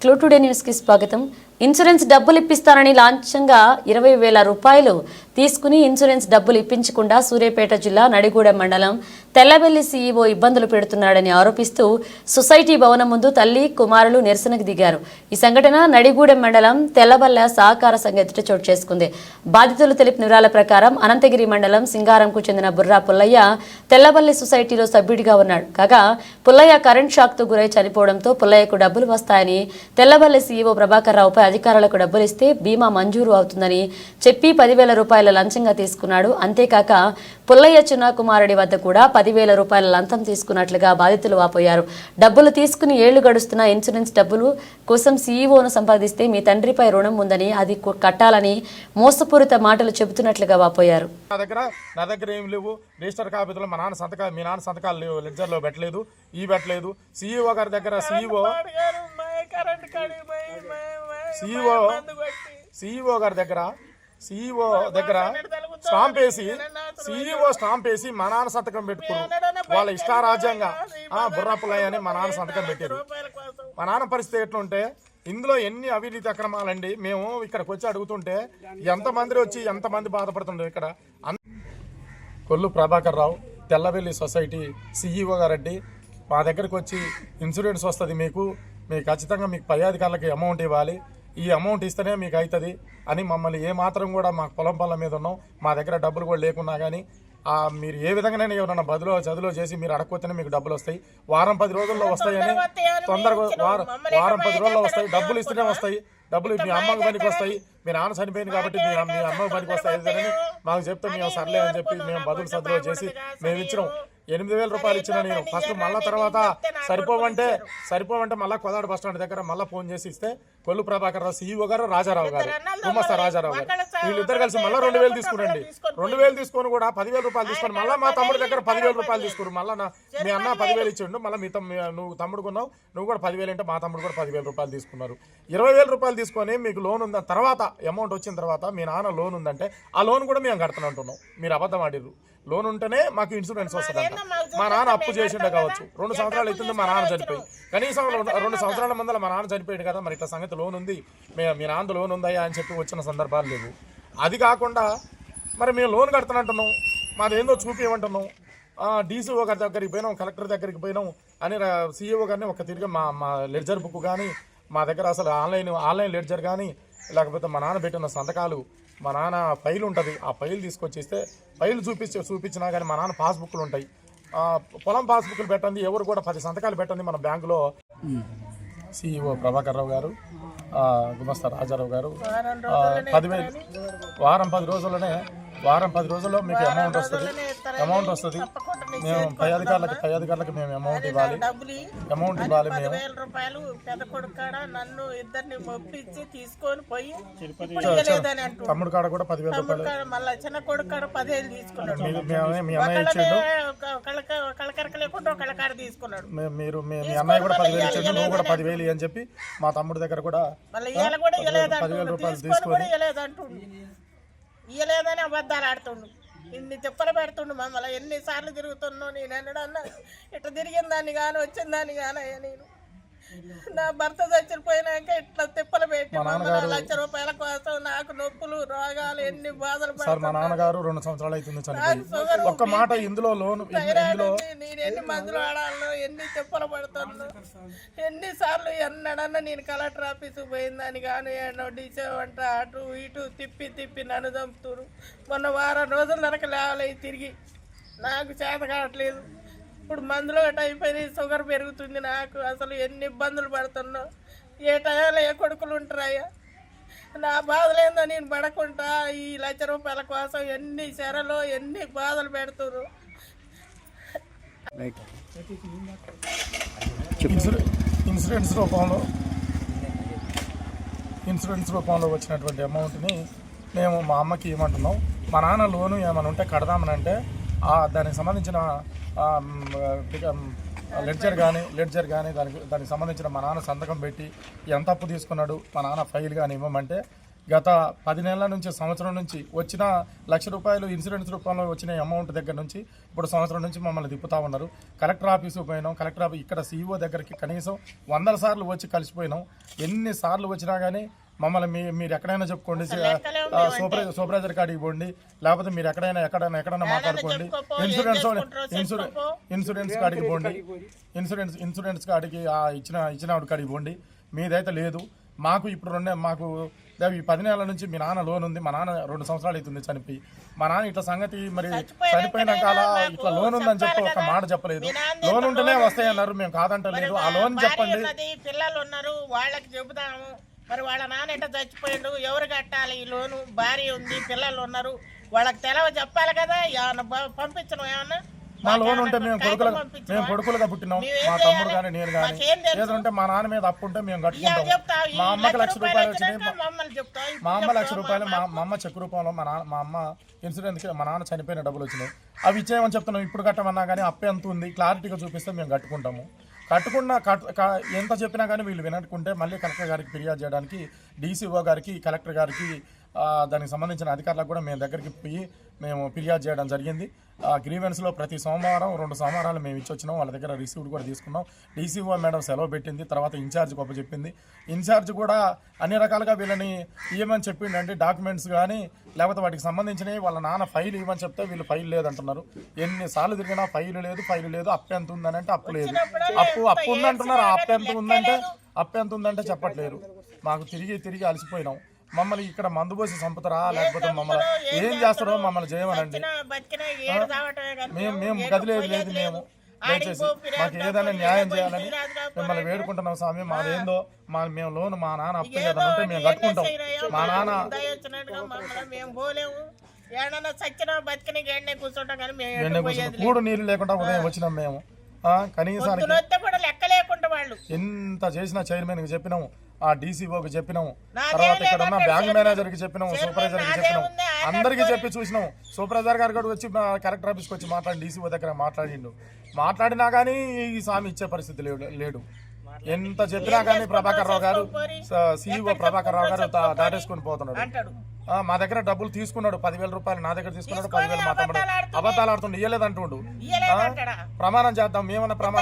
Clue today news కి స్వాగతం. Insurance డబ్బులు ఇప్పిస్తానని లాంఛంగా 20,000 రూపాయలు తీసుకుని ఇన్సూరెన్స్ డబ్బులు ఇప్పించకుండా సూర్యాపేట జిల్లా నడిగూడెం మండలం తెల్లబెల్లి సీఈఓ ఇబ్బందులు పెడుతున్నాడని ఆరోపిస్తూ సొసైటీ భవనం ముందు తల్లి కుమారులు నిరసనకు దిగారు. ఈ సంఘటన నడిగూడెం మండలం తెల్లబల్ల సహకార సంఘ ఎదుట చోటు చేసుకుంది. బాధితులు తెలిపిన వివరాల ప్రకారం అనంతగిరి మండలం సింగారంకు చెందిన బుర్రా పుల్లయ్య తెల్లబల్లి సొసైటీలో సభ్యుడిగా ఉన్నాడు. కాగా పుల్లయ్య కరెంట్ షాక్తో గురై చనిపోవడంతో పుల్లయ్యకు డబ్బులు వస్తాయని తెల్లబల్లి సీఈఓ ప్రభాకర్ రావుపై అధికారులకు డబ్బులు ఇస్తే బీమా మంజూరు అవుతుందని చెప్పి 10,000 రూపాయల లంచంగా తీసుకున్నాడు. అంతేకాక పుల్లయ్య చిన్న కుమారుడి వద్ద కూడా 10,000 రూపాయల లంచం తీసుకున్నట్లుగా బాధితులు వాపోయారు. డబ్బులు తీసుకుని ఏళ్లు గడుస్తున్న ఇన్సూరెన్స్ డబ్బులు కోసం సీఈఓను సంపాదిస్తే మీ తండ్రిపై రుణం ఉందని అది కట్టాలని మోసపూరిత మాటలు చెబుతున్నట్లుగా వాపోయారు. నా దగ్గర ఏం లేవు, రిజిస్టర్ కాపీలో మీ నాన్న సంతకాలు లెడ్జర్ లో పెట్టలేదు, పెట్టలేదు. సీఈఓ గారి దగ్గర సీఈఓ దగ్గర స్టాంప్ వేసి మా నాన్న సంతకం పెట్టుకున్నారు. వాళ్ళ ఇష్టారాజ్యంగా బుర్రా పుల్లయ్య అని మా నాన్న సంతకం పెట్టారు. మా నాన్న పరిస్థితి ఎట్లుంటే ఇందులో ఎన్ని అవినీతి అక్రమాలండి. మేము ఇక్కడికి వచ్చి అడుగుతుంటే ఎంతమంది బాధపడుతుండే. ఇక్కడ కొల్లు ప్రభాకర్ రావు తెల్లబెల్లి సొసైటీ సీఈఓ గారండి మా దగ్గరికి వచ్చి ఇన్సూరెన్స్ వస్తుంది, మీకు ఖచ్చితంగా మీకు పై అధికారులకి అమౌంట్ ఇవ్వాలి, ఈ అమౌంట్ ఇస్తేనే మీకు అవుతుంది అని మమ్మల్ని ఏమాత్రం కూడా మాకు పొలం మీద ఉన్నాం, మా దగ్గర డబ్బులు కూడా లేకున్నా కానీ మీరు ఏ విధంగానే ఎవరన్నా చదువులో చేసి మీరు అడగకపోతేనే మీకు డబ్బులు వస్తాయి, వారం 10 రోజుల్లో వస్తాయని తొందరగా వారం 10 రోజుల్లో వస్తాయి, డబ్బులు ఇస్తేనే వస్తాయి, డబ్బులు మీ అమ్మకి పనికి వస్తాయి, మీ నాన్న చనిపోయింది కాబట్టి మీ అమ్మకి పనికి వస్తాయి అని మాకు చెప్తే మేము సర్లే అని చెప్పి మేము చదువులో చేసి మేము ఇచ్చినాం. 8,000 రూపాయలు ఇచ్చిన నేను ఫస్ట్. మళ్ళా తర్వాత సరిపోవంటే మళ్ళీ కోదాడ బస్ స్టాండ్ దగ్గర మళ్ళీ ఫోన్ చేసి ఇస్తే కొల్లు ప్రభాకర్ రావు సీఈఓ గారు, రాజారావు గారు, గుమస్తా రాజారావు గారు వీళ్ళిద్దరు కలిసి మళ్ళీ 2,000 తీసుకురండి. 2,000 తీసుకొని కూడా 10,000 రూపాయలు తీసుకొని మళ్ళీ మా తమ్ముడి దగ్గర 10,000 రూపాయలు తీసుకురు. మళ్ళీ మీ అన్న 10,000 ఇచ్చిండు, మళ్ళీ నువ్వు తమ్ముడు కొన్నావు, నువ్వు కూడా 10,000 అంటే మా తమ్ముడు కూడా 10,000 రూపాయలు తీసుకున్నారు. 20,000 రూపాయలు తీసుకొని మీకు లోన్ ఉందని తర్వాత అమౌంట్ వచ్చిన తర్వాత మీ నాన్న లోన్ ఉందంటే ఆ లోన్ కూడా మేము కడతానంటున్నాం. మీరు అబద్ధం ఆడిర్రు. లోన్ ఉంటేనే మాకు ఇన్సూరెన్స్ వస్తుందంట. మా నాన్న అప్పు చేసిండే కావచ్చు, 2 సంవత్సరాలు అవుతుంది మా నాన్న చనిపోయి, కనీసం 2 సంవత్సరాల ముందర మా నాన్న చనిపోయాడు కదా, మరి ఇట్లా సంగతి లోన్ ఉంది, మీ నాన్న లోన్ ఉందయ్యా అని చెప్పి వచ్చిన సందర్భాలు లేవు. అది కాకుండా మరి మేము లోన్ కడతానంటున్నాం, మాదేందో చూపించమంటున్నాం. డీసీఓ గారి దగ్గరికి పోయినాం, కలెక్టర్ దగ్గరికి పోయినాం అని సీఈఓ గారిని ఒక తిరిగి మా లెడ్జర్ బుక్ కానీ మా దగ్గర అసలు ఆన్లైన్ లెడ్జర్ కానీ లేకపోతే మా నాన్న పెట్టిన సంతకాలు, మా నాన్న ఫైల్ ఉంటుంది, ఆ ఫైల్ తీసుకొచ్చేస్తే ఫైల్ చూపించినా కానీ మా నాన్న పాస్బుక్లు ఉంటాయి. పొలం పాస్బుక్లు పెట్టండి, ఎవరు కూడా 10 సంతకాలు పెట్టండి మన బ్యాంకులో. సీఈఓ ప్రభాకర్ రావు గారు, గుమస్తా రాజారావు గారు 10,000 వారం 10 రోజుల్లో మీకు అమౌంట్ వస్తుంది. మేము పై అధికారులకు మేము అమౌంట్ ఇవ్వాలి మేము. తమ్ముడు కాడ కూడా 10,000 రూపాయలు మీ అన్నయ్య ఇచ్చిండు, మీరు మీ అన్నయ్య కూడా 10,000 ఇచ్చిండు, నువ్వు కూడా 10,000 అని చెప్పి మా తమ్ముడి దగ్గర కూడా 10,000 రూపాయలు తీసుకొని ఇయ్యలేదని అబద్ధాలు ఆడుతుండు. ఇన్ని తిప్పలు పెడుతుండు మమ్మల్ని. ఎన్నిసార్లు తిరుగుతున్నావు నేను ఎన్నడన్నా ఇట్లా తిరిగిందాన్ని కానీ వచ్చిందాన్ని కానీ నేను నా భర్త చచ్చిపోయినాక ఇట్లా తిప్పలు పెట్టి 1,00,000 రూపాయల కోసం నాకు నొప్పులు, రోగాలు, ఎన్ని బాధలు. మా నాన్నగారు 2 సంవత్సరాలు అవుతుంది చనిపోయి. ఒక్క మాట ఇందులో నేను ఎన్ని మందులు ఆడాలను, ఎన్ని తిప్పలు పడుతున్నా, ఎన్నిసార్లు ఎన్నడన్నా నేను కలెక్టర్ ఆఫీసు పోయిందని కానీ డిసేవంట అటు ఇటు తిప్పి నన్ను చంపుతురు. మొన్న వారం రోజులు నరక లేవలే తిరిగి నాకు చేత కావట్లేదు. ఇప్పుడు మందులు గట్ట అయిపోయింది, షుగర్ పెరుగుతుంది నాకు. అసలు ఎన్ని ఇబ్బందులు పడుతున్నావు, ఏ టైంలో ఏ కొడుకులు ఉంటారయ్యా. నా బాధలేందో నేను పడకుండా ఈ 1,00,000 రూపాయల కోసం ఎన్ని చెరలో ఎన్ని బాధలు పెడుతున్నారు. ఇన్సూరెన్స్ రూపంలో వచ్చినటువంటి అమౌంట్ని మేము మా అమ్మకి ఇవ్వమంటున్నాం. మా నాన్న లోను ఏమైనా ఉంటే కడదామని అంటే దానికి సంబంధించిన లెడ్జర్ కానీ దానికి సంబంధించిన మా నాన్న సంతకం పెట్టి ఎంత అప్పు తీసుకున్నాడు, మా నాన్న ఫైల్ కానీ ఇవ్వమంటే గత 10 నెలల నుంచి సంవత్సరం నుంచి వచ్చిన ₹1,00,000 ఇన్సూరెన్స్ రూపంలో వచ్చిన అమౌంట్ దగ్గర నుంచి ఇప్పుడు సంవత్సరం నుంచి మమ్మల్ని తిప్పుతా ఉన్నారు. కలెక్టర్ ఆఫీసు పోయినాం, కలెక్టర్ ఆఫీస్ ఇక్కడ సీఈఓ దగ్గరికి కనీసం 100 సార్లు వచ్చి కలిసిపోయినాం. ఎన్ని సార్లు వచ్చినా కానీ మమ్మల్ని మీరు ఎక్కడైనా చెప్పుకోండి, సూపర్వైజర్ కాడికి పోండి, లేకపోతే మీరు ఎక్కడైనా మాట్లాడుకోండి, ఇన్సూరెన్స్ కాడికి పోండి, ఇన్సూరెన్స్ కాడికి ఇచ్చిన కాడికి పోండి, మీదైతే లేదు. మాకు ఇప్పుడు మాకు ఈ 10 నెలల నుంచి మీ నాన్న లోన్ ఉంది, మా నాన్న 2 సంవత్సరాలు అవుతుంది చనిపోయి. మా నాన్న ఇట్లా సంగతి మరి చనిపోయినాక ఇట్లా లోన్ ఉందని చెప్పి ఒక మాట చెప్పలేదు. లోన్ ఉంటేనే వస్తాయన్నారు, మేము కాదంటలేదు. ఆ లోన్ చెప్పండి. పిల్లలు ఉన్నారు, వాళ్ళకి చెబుతాము. మరి వాళ్ళ నాన్న ఎట్లా చచ్చిపోయాడు, ఎవరు కట్టాలి ఈ లోను? భార్య ఉంది, పిల్లలు ఉన్నారు, వాళ్ళకి తెలవ చెప్పాలి కదా. పంపించడం ఏమన్నా మా లోన్ ఉంటే మేము కొడుకులుగా పుట్టినాం. మా తమ్ముడు కానీ నేను కానీ ఏదంటే మా నాన్న మీద అప్పు ఉంటే మేము కట్టుకుంటాం. మా అమ్మకి ₹1,00,000 వచ్చినాయి. మా అమ్మ ₹1,00,000 మా అమ్మ చెక్ రూపంలో మా అమ్మ ఇన్సూరెన్స్కి మా నాన్న చనిపోయిన డబ్బులు వచ్చినాయి. అవి ఇచ్చేయమని చెప్తున్నాం. ఇప్పుడు కట్టమన్నా కానీ అప్పు ఎంత ఉంది క్లారిటీగా చూపిస్తే మేము కట్టుకుంటాము. ఎంత చెప్పినా కానీ వీళ్ళు వినట్టుకుంటే మళ్ళీ కలెక్టర్ గారికి ఫిర్యాదు చేయడానికి డీసీఓ గారికి, కలెక్టర్ గారికి, దానికి సంబంధించిన అధికారులకు కూడా మేము దగ్గరికి పోయి మేము ఫిర్యాదు చేయడం జరిగింది. గ్రీవెన్స్లో ప్రతి సోమవారం 2 సోమవారాలు మేము ఇచ్చొచ్చినాం. వాళ్ళ దగ్గర రిసీవ్డ్ కూడా తీసుకున్నాం. డీసీఓ మేడం సెలవు పెట్టింది. తర్వాత ఇన్ఛార్జ్ గొప్ప చెప్పింది. ఇన్ఛార్జ్ కూడా అన్ని రకాలుగా వీళ్ళని ఇవ్వమని చెప్పిండంటే డాక్యుమెంట్స్ కానీ లేకపోతే వాటికి సంబంధించినవి వాళ్ళ నాన్న ఫైల్ ఇవ్వమని చెప్తే వీళ్ళు ఫైల్ లేదంటున్నారు. ఎన్నిసార్లు తిరిగినా ఫైల్ లేదు. అప్పు ఎంత ఉందని అంటే అప్పు లేదు. అప్పు ఉందంటున్నారు. అప్పు ఎంత ఉందంటే చెప్పట్లేరు. మాకు తిరిగి అలసిపోయినాం. మమ్మల్ని ఇక్కడ మందు పోసి చంపుతారా లేకపోతే మమ్మల్ని ఏం చేస్తారో మమ్మల్ని చేయమనండి. మేము గదిలేదు లేదు. మేము దయచేసి మాకు ఏదైనా న్యాయం చేయాలని మిమ్మల్ని వేడుకుంటున్నాం స్వామి. మాదేందో మేము లోన్ మా నాన్న అప్పు ఏదైనా ఉంటే మేము కట్టుకుంటాం. మా నాన్న కూడు నీళ్ళు లేకుండా ఉదయం వచ్చినాం మేము. కనీసానికి ఎంత చేసినా చైర్మన్కి చెప్పినాము, ఆ డీసీఓకి చెప్పినాము, తర్వాత ఇక్కడ ఉన్న బ్యాంక్ మేనేజర్కి చెప్పినాము, సూపర్వైజర్కి చెప్పినాము, అందరికీ చెప్పి చూసినాము. సూపర్వైజర్ గారు కూడా వచ్చి కలెక్టర్ ఆఫీస్కి వచ్చి మాట్లాడి డీసీఓ దగ్గర మాట్లాడినా కానీ ఈ స్వామి ఇచ్చే పరిస్థితి లేడు. ఎంత చెప్పినా కానీ ప్రభాకర్ రావు గారు, సీఈఓ ప్రభాకర్ రావు గారు దాటేసుకొని పోతున్నాడు. మా దగ్గర డబ్బులు తీసుకున్నాడు, ₹10,000 నా దగ్గర తీసుకున్నాడు, 10,000 మా తమ్ముడు అబద్ధాలు ఆడుతుండే ఇయ్యలేదంటుండు. ప్రమాణం చేద్దాం, మేమన్నా ప్రమాణం